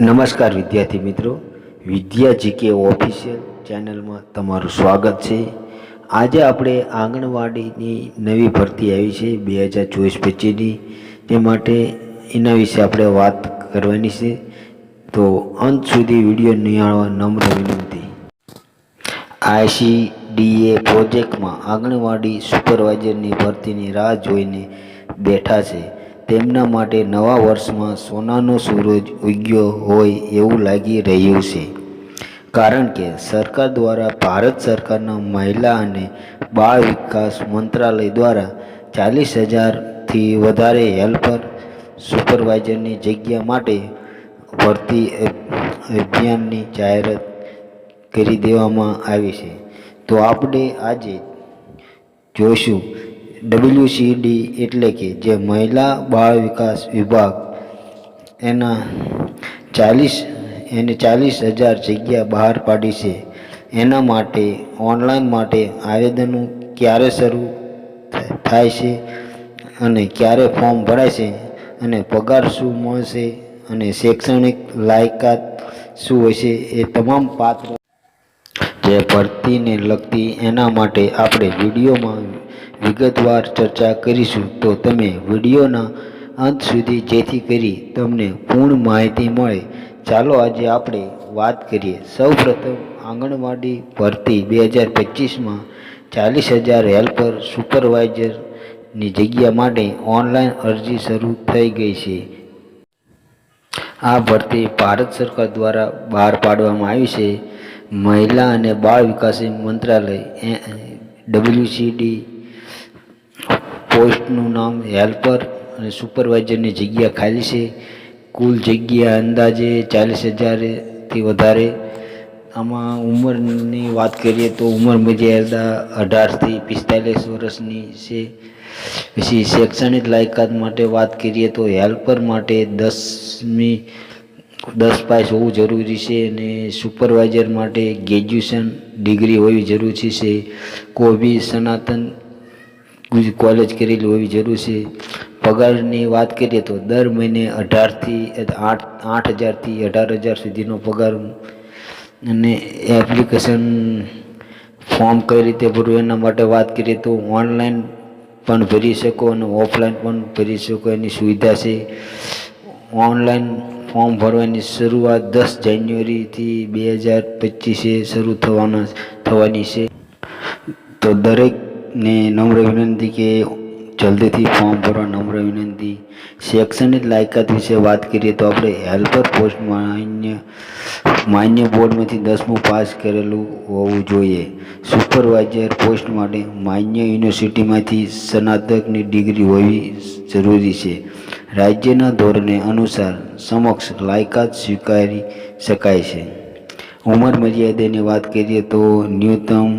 નમસ્કાર વિદ્યાર્થી મિત્રો, વિદ્યા જીકે ઓફિશિયલ ચેનલમાં તમારું સ્વાગત છે. આજે આપણે આંગણવાડીની નવી ભરતી આવી છે 2024-25ની, તે માટે એના વિશે આપણે વાત કરવાની છે. તો અંત સુધી વિડીયો નિહાળવા નમ્ર વિનંતી. ICDA પ્રોજેક્ટમાં આંગણવાડી સુપરવાઇઝરની ભરતીની રાહ જોઈને બેઠા છે. તેમના માટે નવા વર્ષમાં સોનાનો સૂરજ ઉગ્યો હોય એવું લાગી રહ્યું છે, કારણ કે સરકાર દ્વારા ભારત સરકારના મહિલા અને બાળ વિકાસ મંત્રાલય દ્વારા 40,000થી વધારે હેલ્પર સુપરવાઇઝરની જગ્યા માટે ભરતી અભિયાનની જાહેરાત કરી દેવામાં આવી છે. તો આપણે આજે જોઈશું WCD એટલે કે જે મહિલા બાળ વિકાસ વિભાગ એના 40,000 જગ્યા બહાર પાડી છે. એના માટે ઓનલાઈન માટે આવેદનો ક્યારે શરૂ થાય છે અને ક્યારે ફોર્મ ભરાય છે અને પગાર શું મળશે અને શૈક્ષણિક લાયકાત શું હશે, એ તમામ પાત્ર જે ભરતીને લગતી એના માટે આપણે વિડીયોમાં વિગતવાર ચર્ચા કરીશું. તો તમે વિડીયોના અંત સુધી જેથી કરી તમને પૂર્ણ માહિતી મળે. ચાલો આજે આપણે વાત કરીએ. સૌપ્રથમ આંગણવાડી ભરતી 2025માં 40,000 હેલ્પર સુપરવાઇઝરની જગ્યા માટે ઓનલાઈન અરજી શરૂ થઈ ગઈ છે. આ ભરતી ભારત સરકાર દ્વારા બહાર પાડવામાં આવી છે. મહિલા અને બાળ વિકાસ મંત્રાલય WCD પોસ્ટનું નામ હેલ્પર અને સુપરવાઇઝરની જગ્યા ખાલી છે. કુલ જગ્યા અંદાજે 40,000થી વધારે. આમાં ઉંમરની વાત કરીએ તો ઉંમર મર્યાદા 18થી 45 વર્ષની છે. પછી શૈક્ષણિક લાયકાત માટે વાત કરીએ તો હેલ્પર માટે 10 પાસ હોવું જરૂરી છે અને સુપરવાઇઝર માટે ગ્રેજ્યુએશન ડિગ્રી હોવી જરૂરી છે. કોઈ બી સનાતન કોલેજ કરેલી હોવી જરૂરી છે. પગારની વાત કરીએ તો દર મહિને 8,000થી 18,000 સુધીનો પગાર. અને એપ્લિકેશન ફોર્મ કઈ રીતે ભરવું એના માટે વાત કરીએ તો ઓનલાઈન પણ ભરી શકો અને ઓફલાઈન પણ ભરી શકો એની સુવિધા છે. ઓનલાઈન ફોર્મ ભરવાની શરૂઆત 10 જાન્યુઆરીથી 2025 શરૂ થવાની છે. તો દરેકને નમ્ર વિનંતી કે જલ્દીથી ફોર્મ ભરવા નમ્ર વિનંતી. શૈક્ષણિક લાયકાત વિશે વાત કરીએ તો આપણે હેલ્પર પોસ્ટ માન્ય બોર્ડમાંથી 10મું પાસ કરેલું હોવું જોઈએ. સુપરવાઇઝર પોસ્ટ માટે માન્ય યુનિવર્સિટીમાંથી સ્નાતકની ડિગ્રી હોવી જરૂરી છે. રાજ્યના ધોરણે અનુસાર સમક્ષ લાયકાત સ્વીકારી શકાય છે. ઉંમર મર્યાદાની વાત કરીએ તો ન્યૂનતમ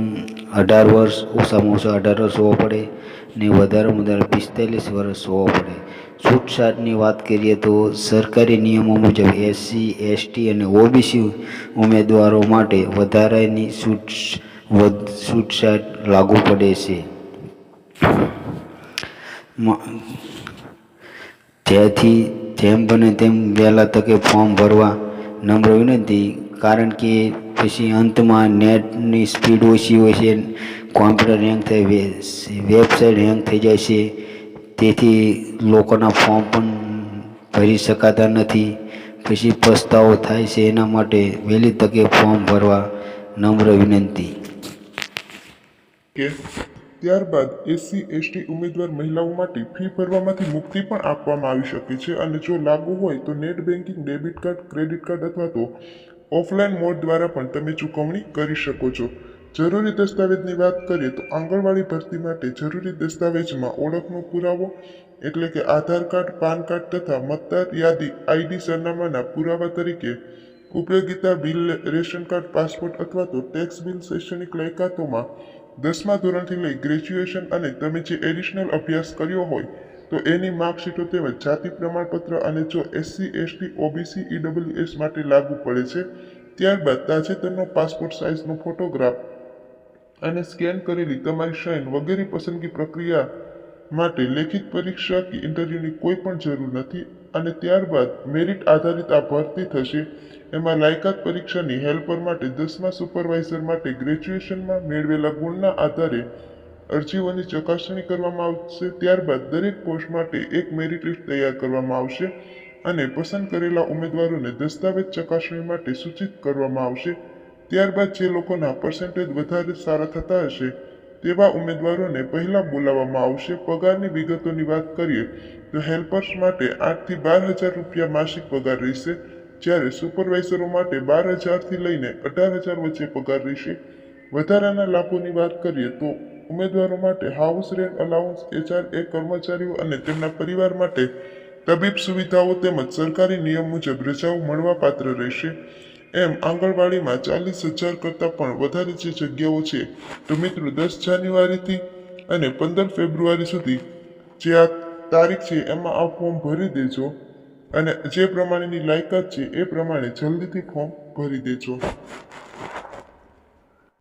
18 વર્ષ, ઓછામાં ઓછા 18 વર્ષ હોવો પડે ને વધારેમાં વધારે 45 વર્ષ હોવો પડે. છૂટછાટની વાત કરીએ તો સરકારી નિયમો મુજબ SC, ST અને OBC ઉમેદવારો માટે વધારાની છૂટછાટ લાગુ પડે છે. જેથી જેમ બને તેમ વહેલા તકે ફોર્મ ભરવા નમ્ર વિનંતી, કારણ કે પછી અંતમાં નેટની સ્પીડ ઓછી હોય છે, કોમ્પ્યુટર હેંગ થઈ, વેબસાઇટ હેંગ થઈ જાય છે. તેથી લોકોના ફોર્મ પણ ભરી શકાતા નથી. પછી પસ્તાવો થાય છે. એના માટે વહેલી તકે ફોર્મ ભરવા નમ્ર વિનંતી. ત્યારબાદ SC, ST ઉમેદવાર મહિલાઓ માટે ફી ભરવામાંથી મુક્તિ પણ આપવામાં આવી શકે છે અને જો લાગુ હોય તો net banking, debit card, credit card અથવા તો ઓફલાઈન મોડ દ્વારા પણ તમે ચૂકવણી કરી શકો છો. જરૂરી દસ્તાવેજની વાત કરીએ તો આંગણવાડી ભરતી માટે જરૂરી દસ્તાવેજમાં ઓળખનો પુરાવો એટલે કે આધાર કાર્ડ, પાન કાર્ડ તથા મતદાર યાદી ID સરનામાના પુરાવા તરીકે ઉપયોગિતા બિલ, રેશન કાર્ડ, પાસપોર્ટ અથવા તો ટેક્સ બિલ. શૈક્ષણિક લાયકાતોમાં 10મા ધોરણથી લઈ ગ્રેજ્યુએશન અને તમે જે એડિશનલ અભ્યાસ કર્યો હોય તો એની માર્કશીટો તેમજ જાતિ પ્રમાણપત્ર અને જો SC, ST, OBC, EWS માટે લાગુ પડે છે. ત્યારબાદ તાજેતરનો પાસપોર્ટ સાઇઝનો ફોટોગ્રાફ અને સ્કેન કરેલી તમારી સાઇન વગેરે પસંદગી પ્રક્રિયા માટે લેખિત પરીક્ષા કે ઇન્ટરવ્યૂની કોઈ પણ જરૂર નથી અને ત્યારબાદ મેરિટ આધારિત આ ભરતી થશે. એમાં લાયકાત પરીક્ષાની હેલ્પર માટે 10મા સુપરવાઇઝર માટે ગ્રેજ્યુએશનમાં મેળવેલા ગુણના આધારે અરજીઓની ચકાસણી કરવામાં આવશે. ત્યારબાદ દરેક પોસ્ટ માટે એક મેરિટ લિસ્ટ તૈયાર કરવામાં આવશે અને પસંદ કરેલા ઉમેદવારોને દસ્તાવેજ ચકાસણી માટે સૂચિત કરવામાં આવશે. ત્યારબાદ જે લોકોના પર્સન્ટેજ વધારે સારા થતા હશે તેવા ઉમેદવારોને પહેલા બોલાવવામાં આવશે. પગારની વિગતોની વાત કરીએ તો હેલ્પર્સ માટે 8 થી 12,000 રૂપિયા માસિક પગાર રહેશે, જ્યારે સુપરવાઇઝરો માટે 12,000થી લઈને 18,000 વચ્ચે પગાર રહેશે. વધારાના લાભોની વાત કરીએ તો ઉમેદવારો માટે હાઉસ રેન્ટ અલાઉન્સ, HRA કર્મચારીઓ અને તેમના પરિવાર માટે તબીબ સુવિધાઓ તેમજ સરકારી નિયમ મુજબ રજાઓ મળવાપાત્ર રહેશે. એમ આંગણવાડીમાં 40,000 કરતાં પણ વધારે જે જગ્યાઓ છે તો મિત્રો 10 જાન્યુઆરીથી અને 15 ફેબ્રુઆરી સુધી જે આ તારીખ છે એમાં આ ફોર્મ ભરી દેજો અને જે પ્રમાણેની લાયકાત છે એ પ્રમાણે જલ્દીથી ફોર્મ ભરી દેજો.